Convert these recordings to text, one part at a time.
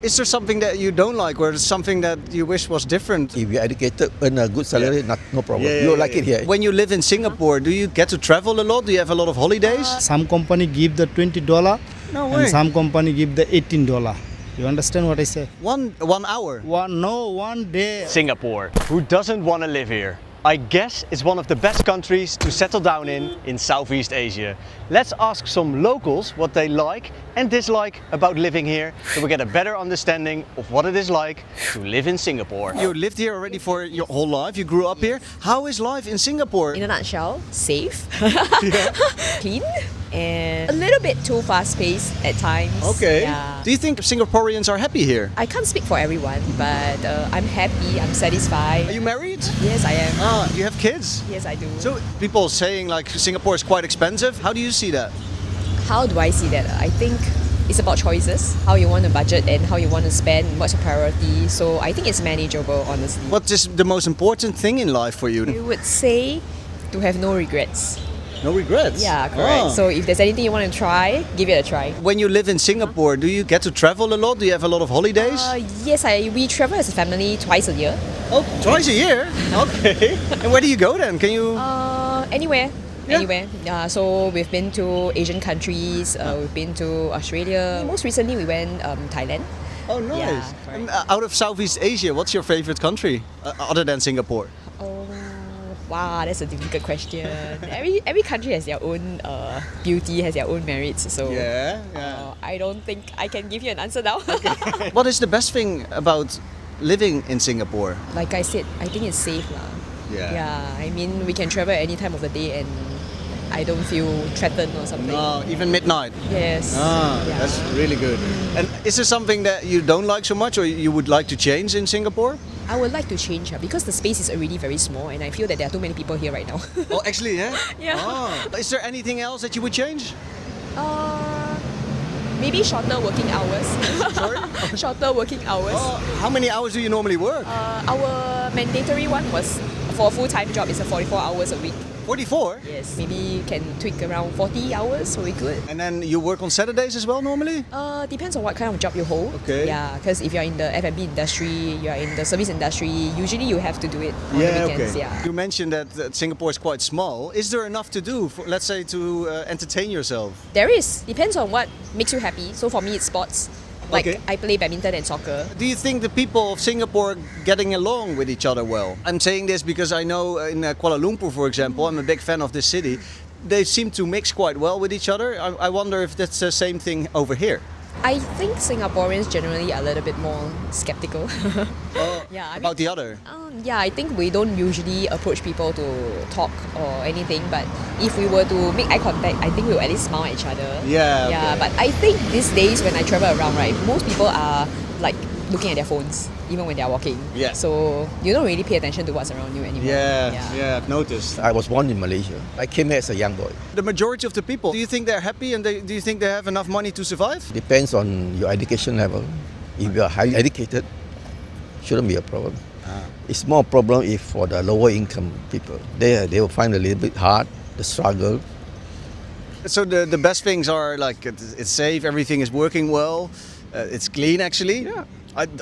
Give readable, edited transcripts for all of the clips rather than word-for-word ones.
Is there something that you don't like, or something that you wish was different? If you're educated, earn a good salary, no problem. You'll like it here. When you live in Singapore, do you get to travel a lot? Do you have a lot of holidays? Some company give the $20 No way. and some company give the $18. You understand what I say? One hour. One day. Singapore. Who doesn't want to live here? I guess it's one of the best countries to settle down in Southeast Asia. Let's ask some locals what they like and dislike about living here, so we get a better understanding of what it is like to live in Singapore. You lived here already for your whole life, you grew up here. How is life in Singapore? In a nutshell, safe, clean, and a little bit too fast-paced at times. Okay. Yeah. Do you think Singaporeans are happy here? I can't speak for everyone, but I'm happy, I'm satisfied. Are you married? Yes, I am. Ah, you have kids? Yes, I do. So people saying like Singapore is quite expensive. How do you see that? How do I see that? I think it's about choices, how you want to budget and how you want to spend, what's your priority. So I think it's manageable, honestly. What is the most important thing in life for you? I would say to have no regrets. No regrets? Yeah, correct. Ah. So if there's anything you want to try, give it a try. When you live in Singapore, do you get to travel a lot? Do you have a lot of holidays? Yes, we travel as a family twice a year. Oh, twice a year? Okay. And where do you go then? Can you... Anywhere. Yeah. Anywhere. So we've been to Asian countries, we've been to Australia. Most recently we went Thailand. Oh, nice. Yeah, And, out of Southeast Asia, what's your favorite country other than Singapore? Oh, wow, that's a difficult question. Every country has their own beauty, has their own merits. So I don't think I can give you an answer now. What is the best thing about living in Singapore? Like I said, I think it's safe lah. Yeah, I mean we can travel any time of the day and I don't feel threatened or something. No, even midnight. Yes. Yeah. That's really good. And is there something that you don't like so much or you would like to change in Singapore? I would like to change because the space is already very small and I feel that there are too many people here right now. Oh, actually, yeah? Yeah. Oh. Is there anything else that you would change? Maybe shorter working hours. Sorry? Shorter working hours. Oh, how many hours do you normally work? Our mandatory one was for a full-time job is 44 hours a week. 44? Yes. Maybe you can tweak around 40 hours, so we good. And then you work on Saturdays as well normally? Depends on what kind of job you hold. Okay. Yeah, because if you're in the F&B industry, you're in the service industry, usually you have to do it on the weekends. Okay. Yeah. You mentioned that Singapore is quite small. Is there enough to do, for, let's say, to entertain yourself? There is. Depends on what makes you happy. So for me, it's sports. Like I play badminton and soccer. Do you think the people of Singapore are getting along with each other well? I'm saying this because I know in Kuala Lumpur, for example, I'm a big fan of this city. They seem to mix quite well with each other. I wonder if that's the same thing over here. I think Singaporeans generally are a little bit more skeptical. Yeah, About the other? Yeah, I think we don't usually approach people to talk or anything, but if we were to make eye contact, I think we'll at least smile at each other. Yeah. Yeah, but I think these days when I travel around, right, most people are like looking at their phones, even when they're walking. Yeah. So you don't really pay attention to what's around you anymore. Yeah, I've noticed. I was born in Malaysia. I came here as a young boy. The majority of the people, do you think they're happy and do you think they have enough money to survive? Depends on your education level. If you are highly educated, shouldn't be a problem. It's more a problem if for the lower income people. They will find a little bit hard, the struggle. So the best things are like it's safe, everything is working well, it's clean actually. Yeah.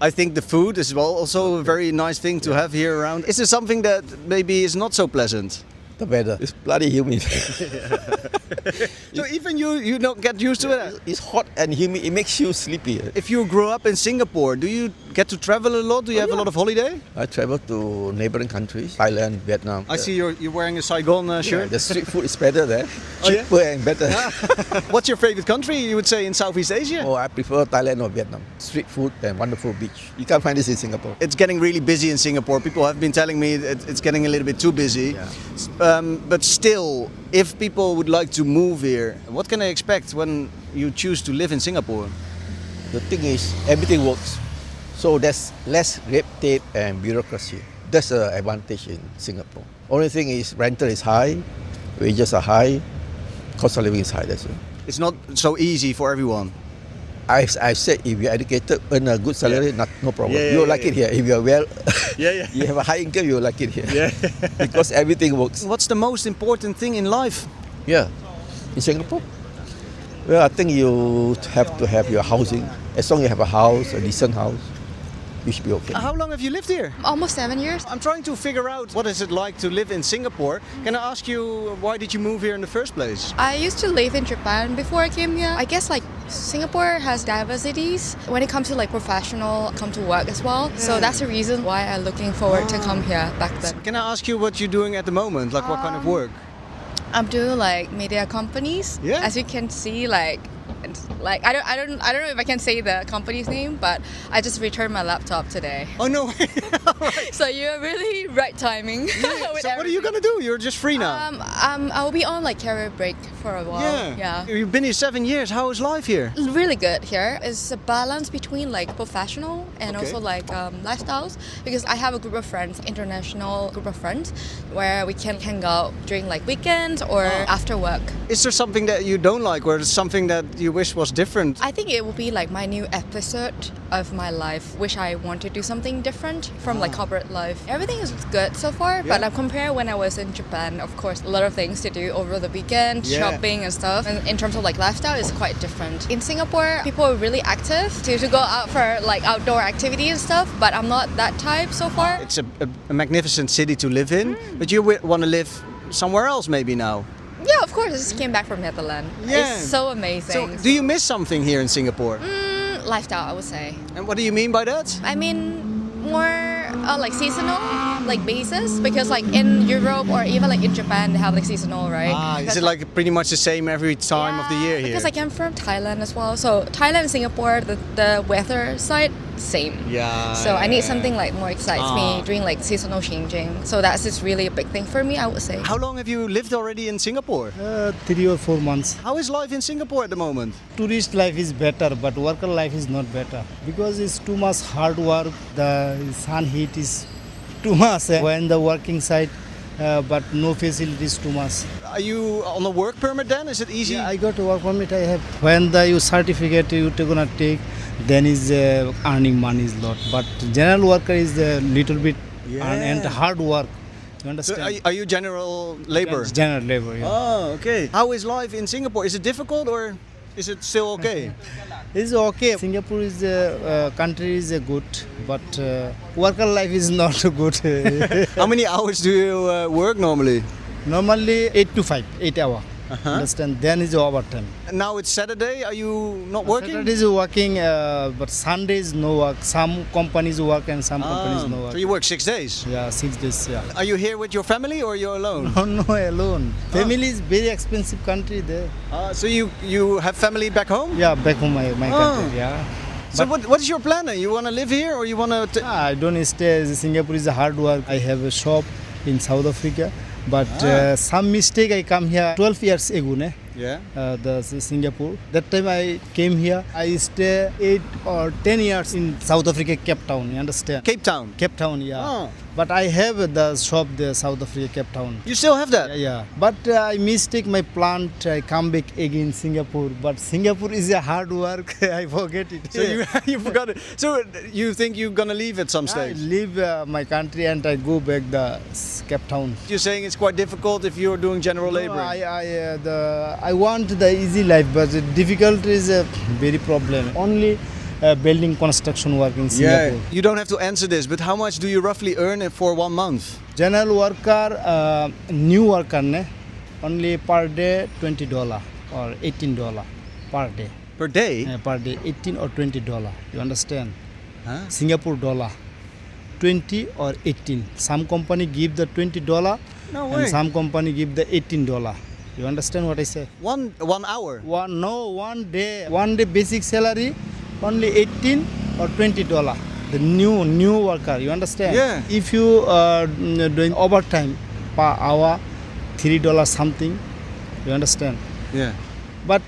I think the food is also a very nice thing to have here around. Is there something that maybe is not so pleasant? The weather is bloody humid. So even you don't get used to it? It's hot and humid. It makes you sleepy. If you grew up in Singapore, do you get to travel a lot? Do you have a lot of holiday? I travel to neighboring countries, Thailand, Vietnam. I see you're wearing a Saigon shirt. The street food is better there, Oh, yeah? cheaper and better. What's your favorite country, you would say, in Southeast Asia? Oh, I prefer Thailand or Vietnam. Street food and wonderful beach. You can't find this in Singapore. It's getting really busy in Singapore. People have been telling me that it's getting a little bit too busy. But still, if people would like to move here, what can they expect when you choose to live in Singapore? The thing is, everything works. So there's less red tape and bureaucracy. That's an advantage in Singapore. Only thing is rental is high, wages are high, cost of living is high. That's it. It's not so easy for everyone. I said if you're educated, earn a good salary, no problem. You'll like it here. If you're well, you have a high income, you'll like it here. Because everything works. What's the most important thing in life? Yeah, in Singapore? Well, I think you have to have your housing, As long as you have a house, a decent house, you should be okay. How long have you lived here? Almost 7 years. I'm trying to figure out what is it like to live in Singapore. Can I ask you, why did you move here in the first place? I used to live in Japan before I came here. I guess like Singapore has diversities when it comes to like professional come to work as well. So that's the reason why I'm looking forward to come here back then. Can I ask you what you're doing at the moment? Like what kind of work? I'm doing like media companies. Yeah. As you can see, like I don't know if I can say the company's name, but I just returned my laptop today. Oh no way! So you're really right timing. with So what are you everything. gonna do? You're just free now. I'll be on like career break for a while. Yeah. You've been here 7 years. How is life here? Really good here. It's a balance between like professional and Okay. also like lifestyles, because I have a group of friends, international group of friends, where we can hang out during like weekends or after work. Is there something that you don't like, or something that you wish was different? I think it will be like my new episode of my life. Wish I want to do something different from like corporate life. Everything is good so far, but I compare when I was in Japan. Of course, a lot of things to do over the weekend, shopping and stuff. And in terms of like lifestyle, it's quite different. In Singapore, people are really active to go out for like outdoor activities and stuff. But I'm not that type so far. It's a magnificent city to live in, but you want to live somewhere else maybe now. Yeah, of course. I just came back from Netherlands. Yeah. It's so amazing. So do you miss something here in Singapore? Lifestyle, I would say. And what do you mean by that? I mean more like seasonal like basis, because like in Europe or even like in Japan they have like seasonal, right? Is it like pretty much the same every time of the year here? Because I came from Thailand as well. So Thailand and Singapore, the weather side same. Yeah. So I need something like more excites me during like seasonal changing. So that's just really a big thing for me, I would say. How long have you lived already in Singapore? 3 or 4 months. How is life in Singapore at the moment? Tourist life is better, but worker life is not better because it's too much hard work. The sun heat is too much when the working side, but no facilities too much. Are you on a work permit then? Is it easy? Yeah, I got a work permit. I have. When the your certificate you gonna take, then is earning money is lot. But general worker is a little bit and hard work. You So understand? are you general labor? General labor. Yeah. Oh, okay. How is life in Singapore? Is it difficult or is it still okay? It's okay. Singapore is a country is a good, but worker life is not good. How many hours do you work normally? Normally 8 to 5, 8 hours. Understand? Then is overtime. And now it's Saturday. Are you not working? Saturday is working, but Sundays no work. Some companies work and some companies no work. So you work 6 days. Yeah, 6 days. Yeah. Are you here with your family or you're alone? No, no, alone. Family is very expensive country there. So you have family back home? Yeah, back home my country. Yeah. So what is your plan? You want to live here or you want to? I don't stay. Singapore is a hard work. I have a shop in South Africa, but some mistake I come here 12 years ago. Ne? Yeah. The Singapore. That time I came here. I stay 8 or 10 years in South Africa, Cape Town. You understand? Cape Town. Cape Town, yeah. Oh. But I have the shop there, South Africa, Cape Town. You still have that? Yeah. But I mistake my plant. I come back again Singapore. But Singapore is a hard work. I forget it. So you forgot it. So you think you're gonna leave at some I stage? leave my country and I go back the Cape Town. You're saying it's quite difficult if you're doing general No, laboring. I want the easy life, but the difficult is a very problem. Only building construction work in Singapore. You don't have to answer this, but how much do you roughly earn for 1 month? General worker, new worker, ne? Only per day $20 or $18 per day. Per day? Per day, 18 or $20. You understand? Huh? Singapore dollar, 20 or 18. Some company give the $20 No way. and some company give the $18. You understand what I say? One hour? One day basic salary only 18 or $20. The new worker, you understand? Yeah. If you are doing overtime per hour, $3 something, you understand? Yeah. But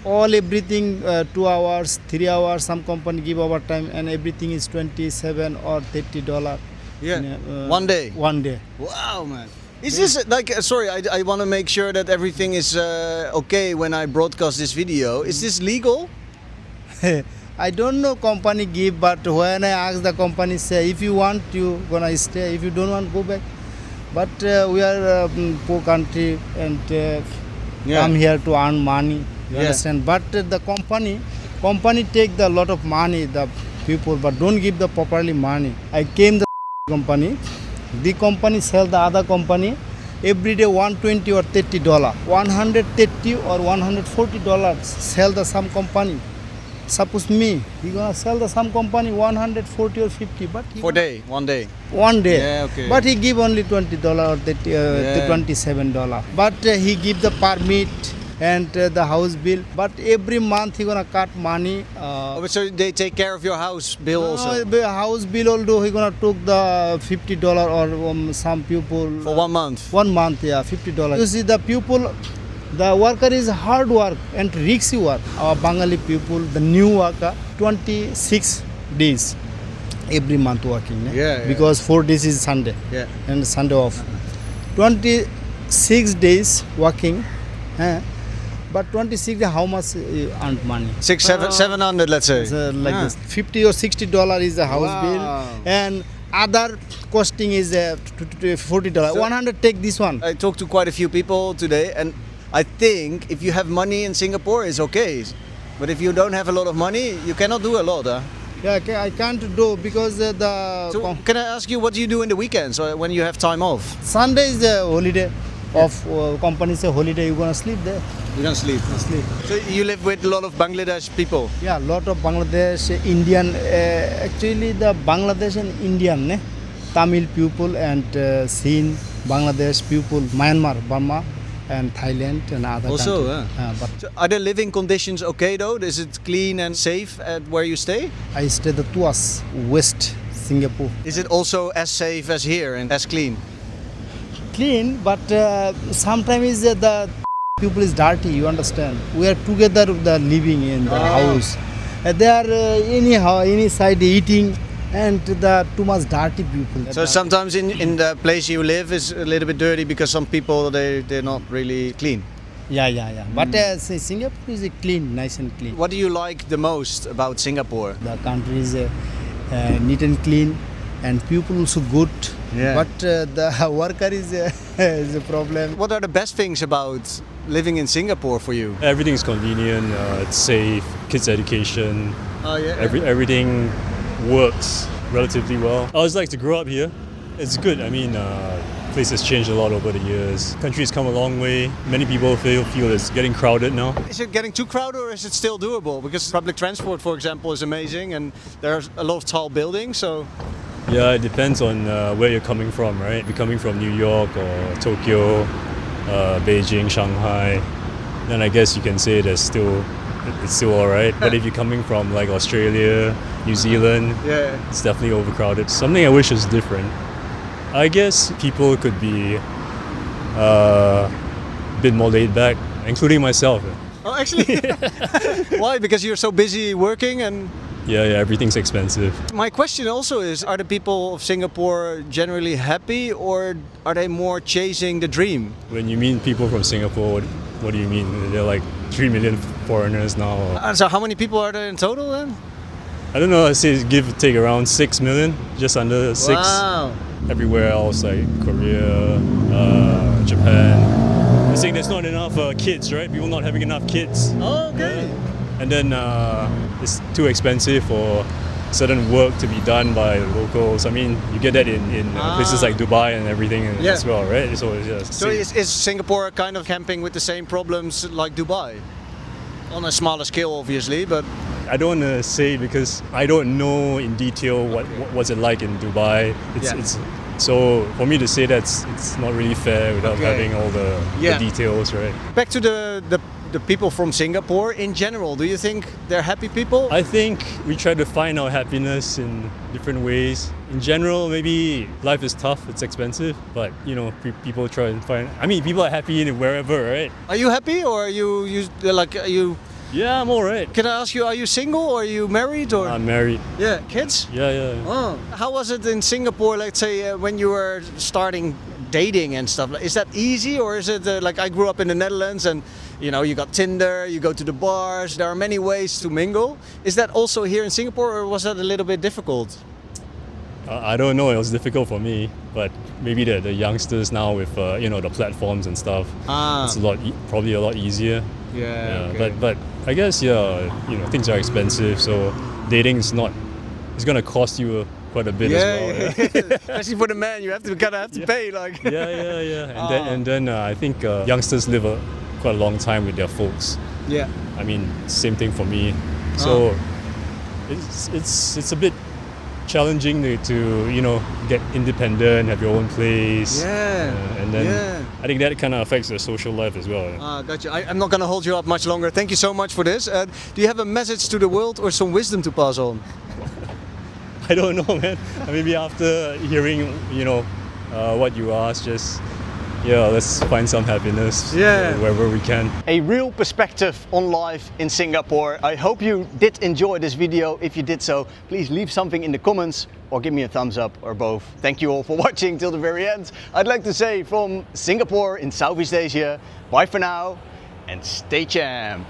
everything 2 hours, 3 hours, some company give overtime and everything is $27 or $30. Yeah. In, One day? One day. Wow, man. Is this like, sorry, I want to make sure that everything is okay when I broadcast this video. Is this legal? I don't know company give, but when I ask the company say, if you want, you gonna stay. If you don't want, go back. But we are a poor country and come here to earn money. You understand? But the company Company take the lot of money, the people, but don't give the properly money. I came the company. The company sell the other company every day $120 or $30. $130 or $140 sell the some company. Suppose me, he gonna sell the some company 140 or 50, but he For day, one day. one day. Yeah, okay. But he give only $20 or $27. But he give the permit and the house bill. But every month he gonna cut money. Oh, so they take care of your house bill also? The house bill although he gonna took the $50 or some people For 1 month? 1 month, yeah, $50. You see the people, the worker is hard work and risky work. Our Bengali people, the new worker, 26 days every month working. Yeah. Because 4 days is Sunday. Yeah. And Sunday off. 26 days working. But 26 days, how much earned money? 700, let's say. Like this. $50 or $60 is the house Wow. bill. And other costing is $40. So- 100 take this one. I talked to quite a few people today, and I think if you have money in Singapore, it's okay. But if you don't have a lot of money, you cannot do a lot. Huh? Yeah, I can't do because So can I ask you, what do you do in the weekends or when you have time off? Sunday is the holiday of company say holiday. You gonna sleep there? You don't sleep. Sleep. So you live with a lot of Bangladesh people. Yeah, lot of Bangladesh, Indian. Actually, the Bangladesh and Indian, Tamil people and Sin, Bangladesh people, Myanmar, Burma, and Thailand and other Also, countries. But So are the living conditions okay though? Is it clean and safe at where you stay? I stay the Tuas, West Singapore. Is it also as safe as here and as clean? Clean, but sometimes the people is dirty. You understand? We are together the living in the house. They are anyhow any side eating, and the too much dirty people. So sometimes in the place you live is a little bit dirty because some people they're not really clean. Yeah. But Singapore is clean, nice and clean. What do you like the most about Singapore? The country is neat and clean, and people also good. Yeah. But the worker is a problem. What are the best things about living in Singapore for you? Everything's convenient, it's safe, kids' education, Oh yeah. everything works relatively well. I always like to grow up here. It's good. I mean, place has changed a lot over the years. Country's come a long way. Many people feel it's getting crowded now. Is it getting too crowded or is it still doable? Because public transport, for example, is amazing and there's a lot of tall buildings. So Yeah, it depends on where you're coming from, right? If you're coming from New York or Tokyo, Beijing, Shanghai, then I guess you can say it's still all right. But if you're coming from like Australia, New Zealand, yeah. it's definitely overcrowded. Something I wish is different. I guess people could be a bit more laid back, including myself. Oh, actually, why? Because you're so busy working and. Yeah, everything's expensive. My question also is, are the people of Singapore generally happy or are they more chasing the dream? When you mean people from Singapore, what do you mean? They're like 3 million foreigners now. So how many people are there in total then? I don't know, I say give or take around 6 million, just under 6. Wow. Everywhere else like Korea, Japan. They're saying there's not enough kids, right? People not having enough kids. Oh, okay. And then it's too expensive for certain work to be done by locals. I mean, you get that in places like Dubai and everything Yeah. as well, right? So it's just So is Singapore kind of camping with the same problems like Dubai? On a smaller scale, obviously, but I don't want to say because I don't know in detail what's it like in Dubai. It's so for me to say that it's not really fair without Okay. having all the Yeah. details, right? back to the people from Singapore in general. Do you think they're happy people? I think we try to find our happiness in different ways. In general, maybe life is tough, it's expensive, but you know, people try and find. I mean, people are happy in wherever, right? Are you happy or are you like are you? Yeah, I'm alright. Can I ask you? Are you single or are you married or? I'm married. Yeah, kids. Yeah. Oh, how was it in Singapore? Let's say when you were starting dating and stuff. Is that easy or is it like I grew up in the Netherlands and you know you got Tinder, you go to the bars. There are many ways to mingle. Is that also here in Singapore or was that a little bit difficult? I don't know. It was difficult for me, but maybe the youngsters now with the platforms and stuff, it's probably a lot easier. Yeah. Okay. But I guess things are expensive, so dating is not. It's gonna cost you quite a bit as well. Yeah. Especially for the man, you have to pay like. Yeah. And then I think youngsters live quite a long time with their folks. Yeah. I mean, same thing for me. So it's a bit challenging to get independent, have your own place. And then I think that kind of affects the social life as well. Gotcha. I'm not going to hold you up much longer. Thank you so much for this. Do you have a message to the world or some wisdom to pass on? I don't know, man. Maybe after hearing, what you asked, just let's find some happiness wherever we can. A real perspective on life in Singapore. I hope you did enjoy this video. If you did so, please leave something in the comments or give me a thumbs up or both. Thank you all for watching till the very end. I'd like to say from Singapore in Southeast Asia, bye for now and stay champ.